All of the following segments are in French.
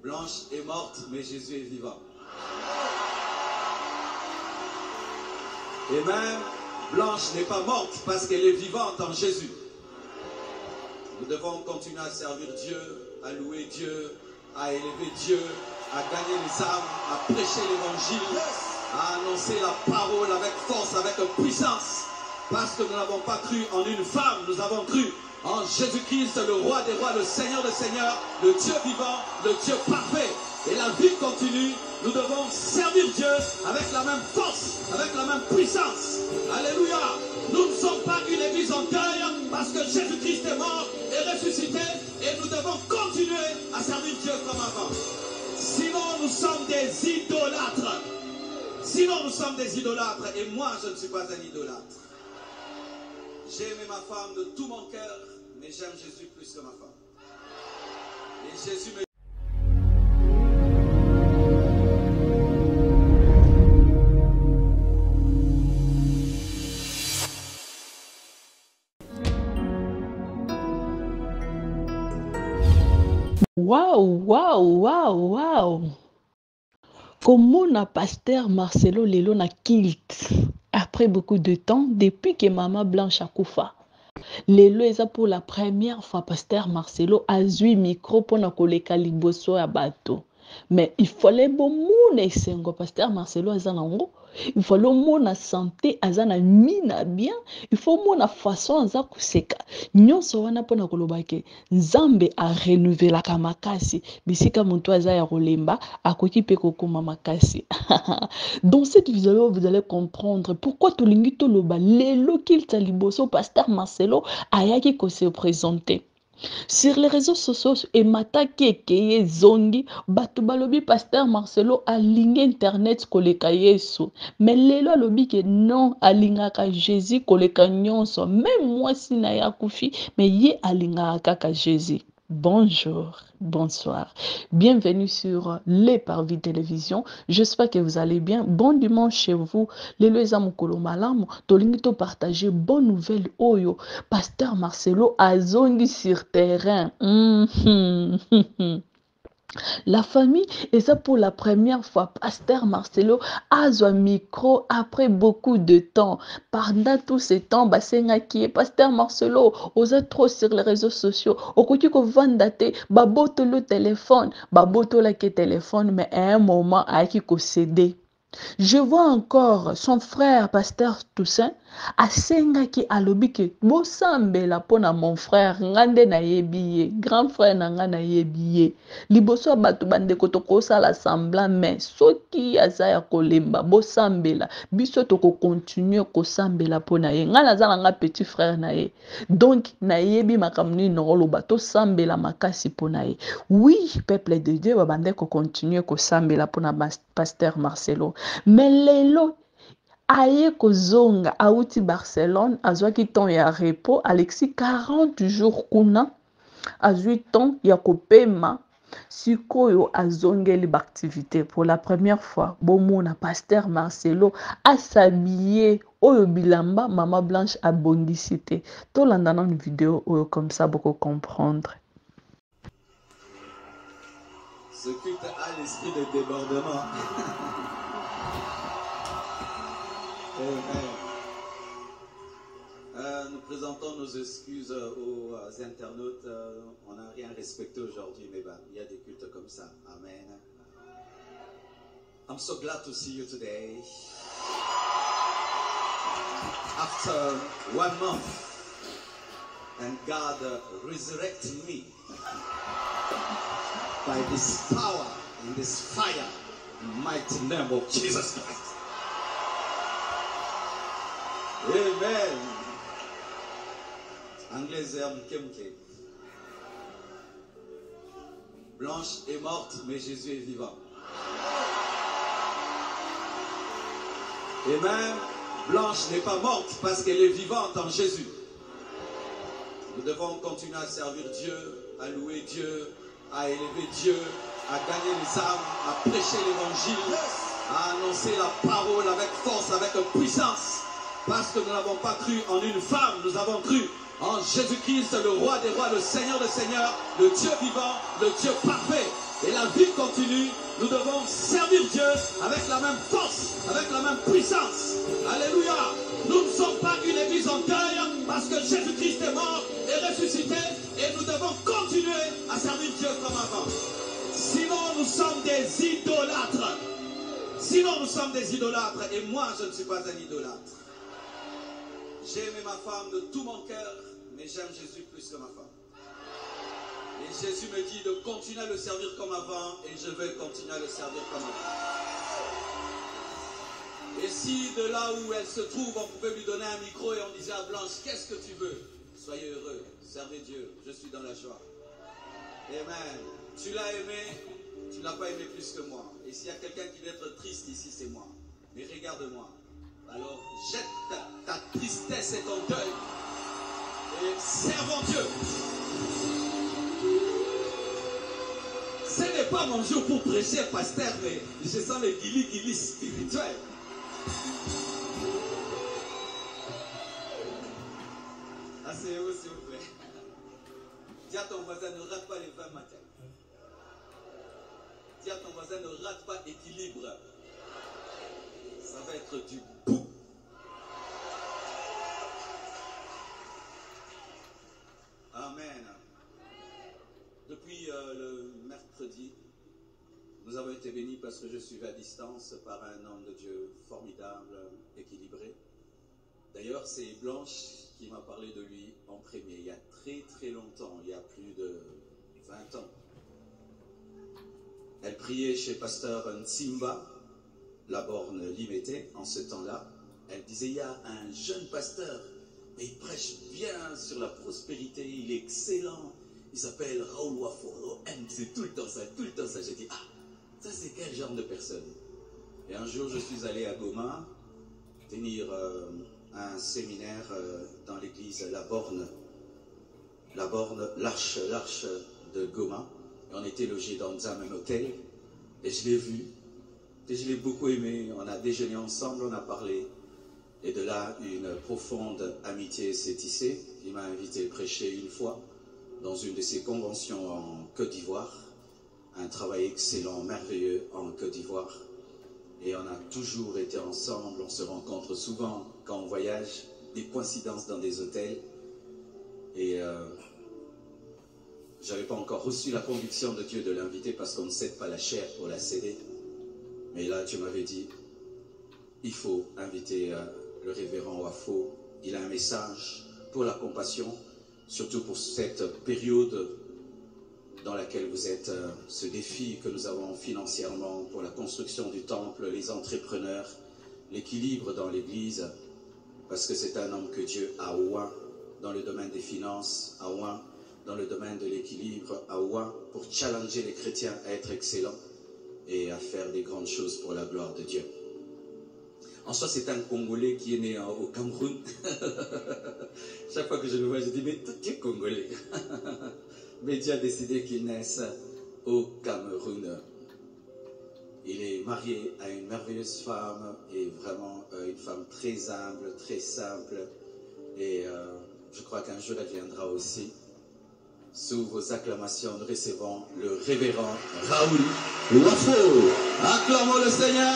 Blanche est morte, mais Jésus est vivant. Et même, Blanche n'est pas morte parce qu'elle est vivante en Jésus. Nous devons continuer à servir Dieu, à louer Dieu, à élever Dieu, à gagner les âmes, à prêcher l'évangile, à annoncer la parole avec force, avec puissance. Parce que nous n'avons pas cru en une femme, nous avons cru en Jésus-Christ, le roi des rois, le Seigneur des seigneurs, le Dieu vivant, le Dieu parfait. Et la vie continue, nous devons servir Dieu avec la même force, avec la même puissance. Alléluia. Nous ne sommes pas une église en deuil parce que Jésus-Christ est mort et ressuscité et nous devons continuer à servir Dieu comme avant. Sinon, nous sommes des idolâtres. Sinon, nous sommes des idolâtres et moi, je ne suis pas un idolâtre. J'ai aimé ma femme de tout mon cœur, mais j'aime Jésus plus que ma femme. Et Jésus me... Wow. Comment na pasteur Marcelo lelo na kilt après beaucoup de temps depuis que maman Blanche a kufa. Lelo eza pour la première fois pasteur Marcelo a zui micro pour na koleka liboso ya bato. Mais il fallait bon moun esengo pasteur Marcelo azanango. Il faut mon santé azana mina bien, il faut mon façon aza kuseka. Nyonso wana pona kolobake Nzambe a renouvelé la kamakasi bisika muntu aza ya kolemba akoki pe kokoma makasi. Dans cette vidéo vous allez comprendre pourquoi tolingi toloba lelo kilta liboso pasteur Marcelo ayaki ko se présenter. Sur les réseaux sociaux, et mataki ekeye zongi, batu balobi pasteur Marcelo alingi internet koleka Yesu. Mais lelo alobi ke non alingaka Jésus koleka nyonso. Même moi si na ya kufi, mais ye alingaka kaka Jésus. Bonjour, bonsoir. Bienvenue sur Les Parvis Télévision. J'espère que vous allez bien. Bon dimanche chez vous. Lelo eza mokolo malamu. Tolingi to partager bonne nouvelle oyo. Pasteur Marcelo azongi sur terrain. La famille, et ça pour la première fois, pasteur Marcelo a un micro après beaucoup de temps. Pendant tout ce temps, pasteur Marcelo, osa trop sur les réseaux sociaux. Au côté que vendate, baboto le téléphone, baboto la téléphone, mais à un moment, a qui cédé. Je vois encore son frère, pasteur Toussaint, a senga ki alobi ke bosambela pona mon frère ngande na yebiye, grand frère na nga na yebiye. Liboso batu bande kotoko sala semblant mais soki azaya kolemba bosambela, biso toko continuer ko sambela pona ye. Nga nazala nga petit frère na ye. Donc na yebi makamni nolo bato sambela makasi pona ye. Oui, peuple de Dieu babande ko continuer ko sambela pona pasteur Marcelo. Mais lelo aye kozonga auti Barcelone azwaki temps ya repos Alexis 40 jours kuna azwi temps ya kopema sikoyo azongeli activité pour la première fois bomona pasteur Marcelo ashabillé oyo bilamba maman Blanche a bongicité to landa na une vidéo oyo comme ça beaucoup comprendre. Ce culte a l'esprit de débordement. Nous présentons nos excuses aux internautes. On n'a rien respecté aujourd'hui, mais il y a des cultes comme ça. Amen. I'm so glad to see you today. After 1 month, and God resurrected me by this power and this fire in the mighty name of Jesus Christ. Amen. Anglais et Blanche est morte, mais Jésus est vivant. Et même, Blanche n'est pas morte parce qu'elle est vivante en Jésus. Nous devons continuer à servir Dieu, à louer Dieu, à élever Dieu, à gagner les âmes, à prêcher l'évangile, à annoncer la parole avec force, avec puissance. Parce que nous n'avons pas cru en une femme, nous avons cru en Jésus-Christ, le roi des rois, le Seigneur des seigneurs, le Dieu vivant, le Dieu parfait. Et la vie continue. Nous devons servir Dieu avec la même force, avec la même puissance. Alléluia. Nous ne sommes pas une église en deuil parce que Jésus-Christ est mort et ressuscité. Et nous devons continuer à servir Dieu comme avant. Sinon, nous sommes des idolâtres. Sinon, nous sommes des idolâtres. Et moi, je ne suis pas un idolâtre. J'ai aimé ma femme de tout mon cœur, mais j'aime Jésus plus que ma femme. Et Jésus me dit de continuer à le servir comme avant, et je vais continuer à le servir comme avant. Et si de là où elle se trouve, on pouvait lui donner un micro et on disait à Blanche, qu'est-ce que tu veux? Soyez heureux, servez Dieu, je suis dans la joie. Amen. Tu l'as aimé, tu ne l'as pas aimé plus que moi. Et s'il y a quelqu'un qui veut être triste ici, c'est moi. Mais regarde-moi. Alors jette ta tristesse et ton deuil et servons Dieu. Ce n'est pas mon jour pour prêcher, pasteur, mais je sens les guilis spirituels. Asseyez-vous s'il vous plaît. Dis à ton voisin, ne rate pas les 20 matins. Dis à ton voisin, ne rate pas équilibre. Ça va être du bout. Amen. Depuis le mercredi, nous avons été bénis parce que je suis à distance par un homme de Dieu formidable, équilibré. D'ailleurs, c'est Blanche qui m'a parlé de lui en premier, il y a très longtemps, il y a plus de 20 ans. Elle priait chez pasteur Nsimba, la borne Limité, en ce temps-là. Elle disait, il y a un jeune pasteur, mais il prêche bien sur la prospérité, il est excellent. Il s'appelle Raoul Wafo. C'est tout le temps ça, tout le temps ça. J'ai dit, ah, ça c'est quel genre de personne? Et un jour, je suis allé à Goma tenir un séminaire dans l'église La Borne, l'Arche de Goma. Et on était logés dans un même hôtel. Et je l'ai vu. Et je l'ai beaucoup aimé. On a déjeuné ensemble, on a parlé. Et de là, une profonde amitié s'est tissée. Il m'a invité à prêcher une fois dans une de ses conventions en Côte d'Ivoire. Un travail excellent, merveilleux en Côte d'Ivoire. Et on a toujours été ensemble. On se rencontre souvent quand on voyage, des coïncidences dans des hôtels. Et je n'avais pas encore reçu la conviction de Dieu de l'inviter parce qu'on ne cède pas la chair pour la céder. Mais là, Dieu m'avait dit, il faut inviter le révérend Wafo. Il a un message pour la compassion, surtout pour cette période dans laquelle vous êtes, ce défi que nous avons financièrement pour la construction du temple, les entrepreneurs, l'équilibre dans l'église, parce que c'est un homme que Dieu a oint dans le domaine des finances, a oint dans le domaine de l'équilibre, a oint pour challenger les chrétiens à être excellents et à faire des grandes choses pour la gloire de Dieu. En soi, c'est un Congolais qui est né au Cameroun. Chaque fois que je le vois, je dis, mais tu es Congolais. Mais Dieu a décidé qu'il naisse au Cameroun. Il est marié à une merveilleuse femme, et vraiment une femme très humble, très simple. Et je crois qu'un jour elle viendra aussi. Sous vos acclamations, nous recevons le révérend Raoul Wafo. Acclamons le Seigneur.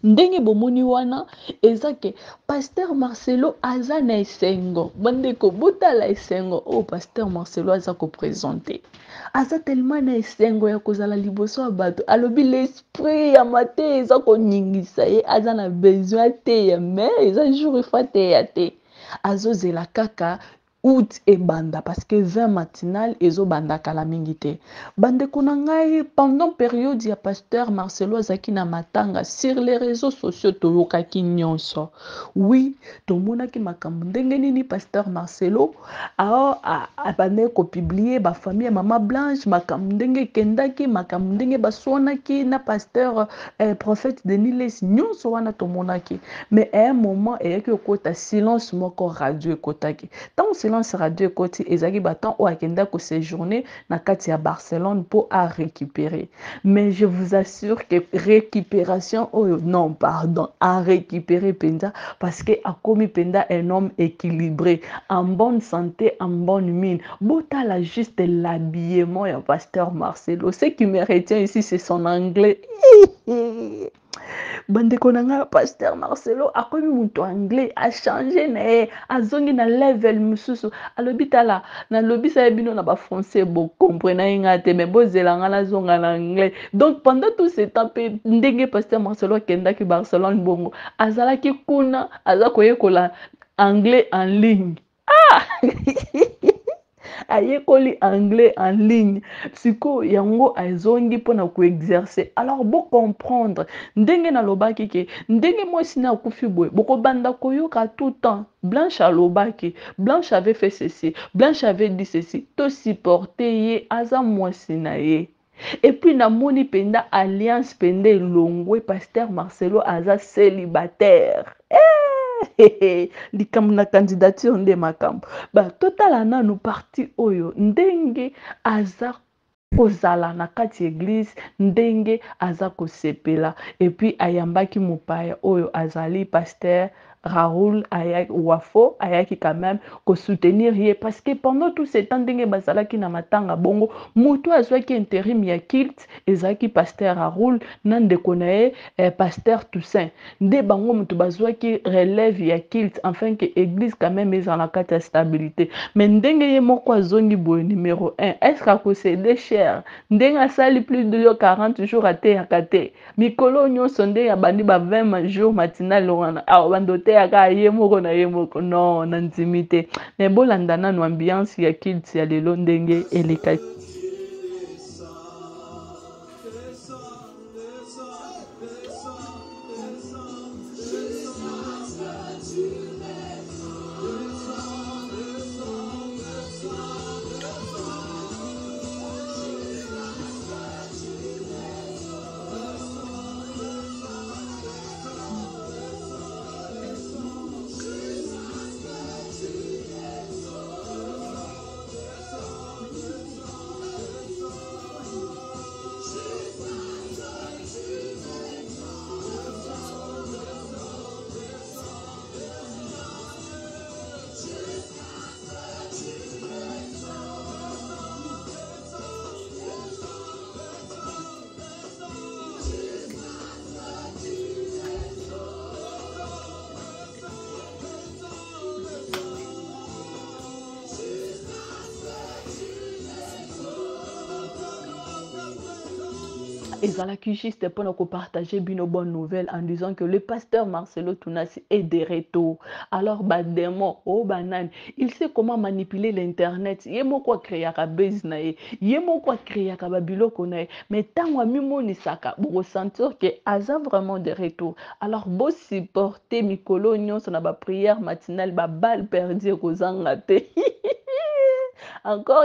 ndenge bomoni wana eza ke Pasteur Marcelo aza na esengo bandeko botala esengo Pasteur Marcelo aza ko présenter aza tellement na esengo ya kozala liboso ya bato alobi l'esprit ya mate eza koningisa ye aza na besoin te ya mais eza jour ifa te ya te azozela kaka août et banda parce que 20 matinal ezo banda kala mingi te bande konangai pendant période ya Pasteur Marcelo azaki na matanga sur les réseaux sociaux toyokaki nyonso oui tomonaki makambo ndenge nini Pasteur Marcelo abande ko publier ba famille ya Mama Blanche makambo ndenge kendaki makambo ndenge basonaki na Pasteur prophète Denis Les nyonso wana tomonaki mais à un moment eyaki okota silence moko radio ekotaki tant silence silence radio koti ezaki baton o akenda ko séjourner na kati ya Barcelone pour à récupérer. Mais je vous assure que récupération non pardon à récupérer penza parce que akomi penda un homme équilibré en bonne santé en bonne mine. Botala juste l'habillement ya pasteur Marcelo. Ce qui me retient ici c'est son anglais. Bandeko nanga pasteur Marcelo akomi mutu anglais a changé na azongi na level mususu alobi tala na lobi sa bino na ba français bo comprendre nga te mais bozela nga la zonga na anglais. Donc pendant tout ce temps pe ndenge pasteur Marcelo kendaki Barcelone bongo azalaki kuna azakoyekola anglais en ligne. Ayekoli anglais en ligne siko yango azongi pona ko exercer. Alors bo comprendre ndenge na lobaki ke ndenge mwasi na kufi boy boko banda koyoka tout temps Blanche a lobaki Blanche avait fait ceci Blanche avait dit ceci to supporter ye aza mwasi na ye. Et puis namoni penda alliance penda elongwe pasteur Marcelo aza célibataire. Likambo na candidature nde makambo ba totala nanu parti oyo ndenge aza kozala na kati église ndenge aza kosepela et puis ayambaki mopaya oyo azali pasteur Raoul ayaki Wafo ayaki quand même ko soutenir ye parce que pendant tout ce temps ndenge bazalaki na matanga bongo mutu azwaki intérim ya kilt ezaki pasteur Raoul nandeko na ye pasteur Toussaint nde bango mutu bazwaki relève ya kilt afin que église quand même ezala kati ya stabilité. Mais ndenge ye moko azongi boye numéro 1 est-ce que cédé cher ndenge asali plus de 40 jours ateyaka te mikolo nyonso nde ya bandi ba 20 jours matinal wana bandote yaka ye moko na ye moko non na ndimi te mais bolanda nanu ambiance ya kilt ya lelo ndenge eleka. ezalaki juste pour partager une bonne nouvelle en disant que le pasteur Marcelo Tunasi est de retour. Alors, démon, banane, il sait comment manipuler l'internet. Il y quoi créer à base nae, il y quoi créer à babilo konae. Mais tant que mimo ni saka, vous ressentir que Aza vraiment de retour. Alors, vous supportez Mikolo nyon son ba prière matinale ba balle perdue aux angate. Encore,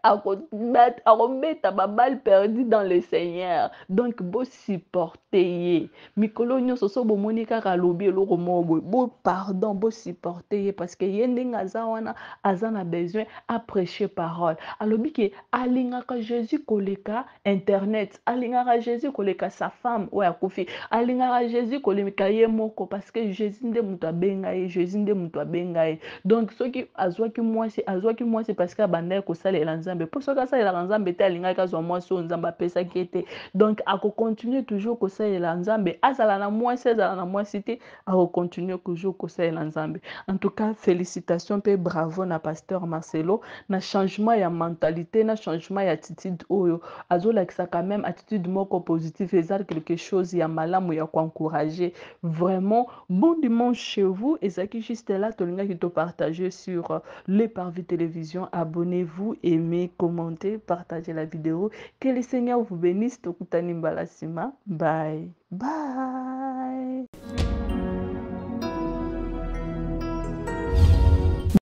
à remettre ma balle perdue dans le Seigneur. Donc, beau supporter. Mikolo nyo soso bo monika kalobi lo romobo. Beau pardon, beau supporter parce que yending azawana azana besoin à prêcher parole. Alobi ke alingaka Jésus koleka internet, alingaka Jésus koleka sa femme ou akufi, alingaka Jésus koleka ye moko parce que Jésus nde mutu abengaye, Jésus nde mutu abengaye. Donc soki azwaki mwasi parce que bandai kosalela nzambe po soki asalela nzambe te alingaki azwa mwasi oyo nzambe apesaki ete. Donc akokontinue toujours kosalela nzambe azala na mwasi te akokontinue toujours kosalela nzambe. En tout cas félicitations pe bravo na pasteur Marcelo na changement ya mentalité na changement ya attitude oyo azolakisa quand même attitude moko positive eza quelque chose ya malamu ya encourager. Vraiment bon dimanche chez vous ezaki juste là tolingaki to partager sur les Parvis Télévision. Abonnez-vous, aimez, commentez, partagez la vidéo. Que le Seigneur vous bénisse. Tokutani mbalasima. Bye. Bye.